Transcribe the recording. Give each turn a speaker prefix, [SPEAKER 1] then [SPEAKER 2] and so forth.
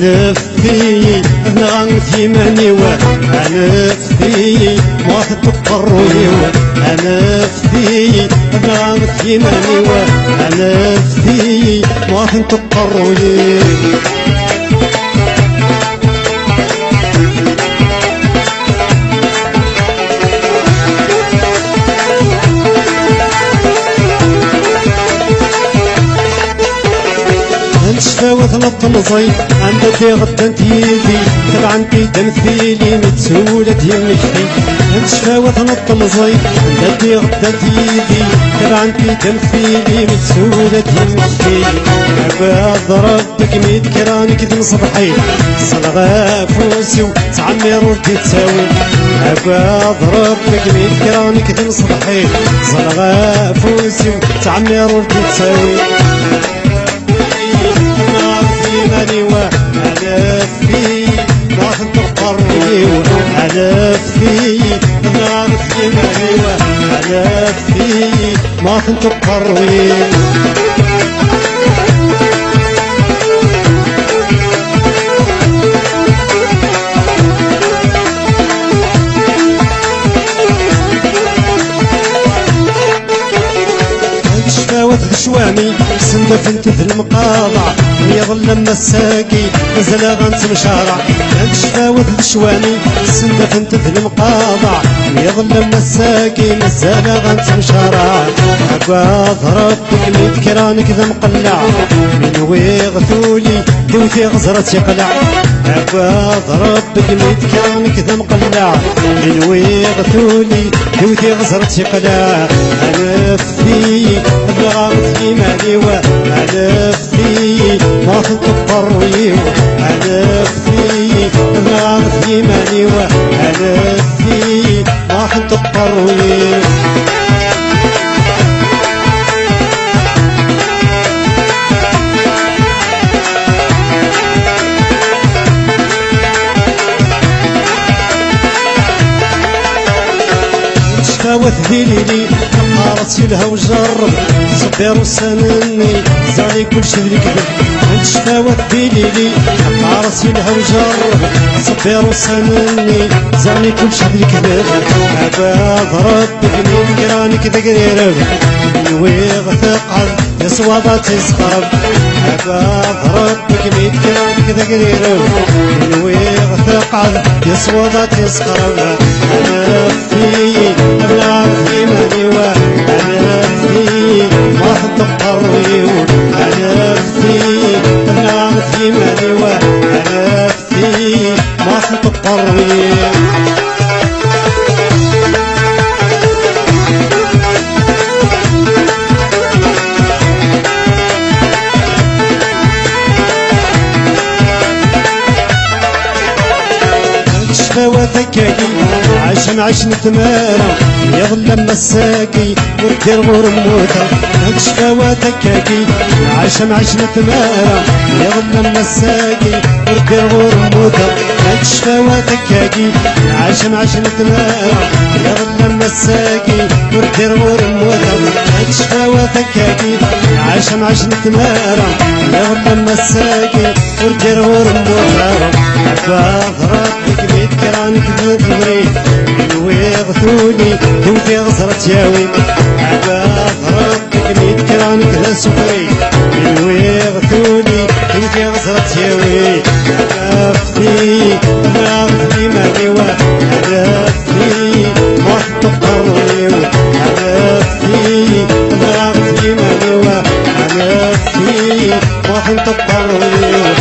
[SPEAKER 1] نفسي نغنتي ماني نفسي ما تقروي نفسي نغنتي ماني نفسي ما تقروي شفاوة نطمزي عندك غدا تيدي طبعا تمثيلي متسولة يمشي شفاوة نطمزي عندك غدا تيدي طبعا تمثيلي متسولة يمشي عباد ربك ميت كرانك تنصبحي صلغة فوسي وتعمر ولدي تساوي عباد ربك ميت كرانك تنصبحي صلغة فوسي وتعمر ولدي تساوي ماني وعلفي ما تقرني وعلفي نعرفي ماني وعلفي ما تقرني شفاوة شوامي سندف انت في المقاطع يظل مساكي نزل غنت مشارع شفاوة شوامي سندف انت في المقاطع يظل مساكي نزل غنت مشارع عباد ربك ميت كرانك ذا مقلع من ويغثولي دوتي غزرت يقلع عباد ربك ميت كرانك ذا مقلع من ويغثولي دوتي غزرت يقلع نفسي بغامتي مالي ونفسي ما تقروي ونفسي بغامتي مالي ونفسي ما تقروي شفاوة ذليلي قارت لها وجرب صبر وسنني زاري كل شي اللي كذب شفاوة ذليلي قارت لها وجرب صبر وسنني زاري كل شي اللي كذب عباد ربك من قرانك ذقريرب ويغثقل يصوضة تسقرب عباد ربك من قرانك ذقريرب ويغثقل يصوضة تسقرب نفسي نفسي ماني ونفسي ما تقروي ونفسي نفسي ماني ونفسي ما تقروي شفاوتك عشان عيش نتمارى يظل مساكي ودير غور موتى شفاوتك عشان عيش نتمارى يظل مساكي ودير غور موتى شفاوتك عشان عيش نتمارى يظل مساكي ودير غور موتى شفاوتك عشان عيش نتمارى يظل مساكي ودير غور موتى عباد ربك بيت كرانك ذكري ويغثوني دوتي غزرت ياوي عباد ربك ميت كرانك ذا سكري ويغثوني دوتي غزرت ياوي نفسي نفسي مالي ونفسي ما تقروي نفسي نفسي مالي ونفسي ما تقروي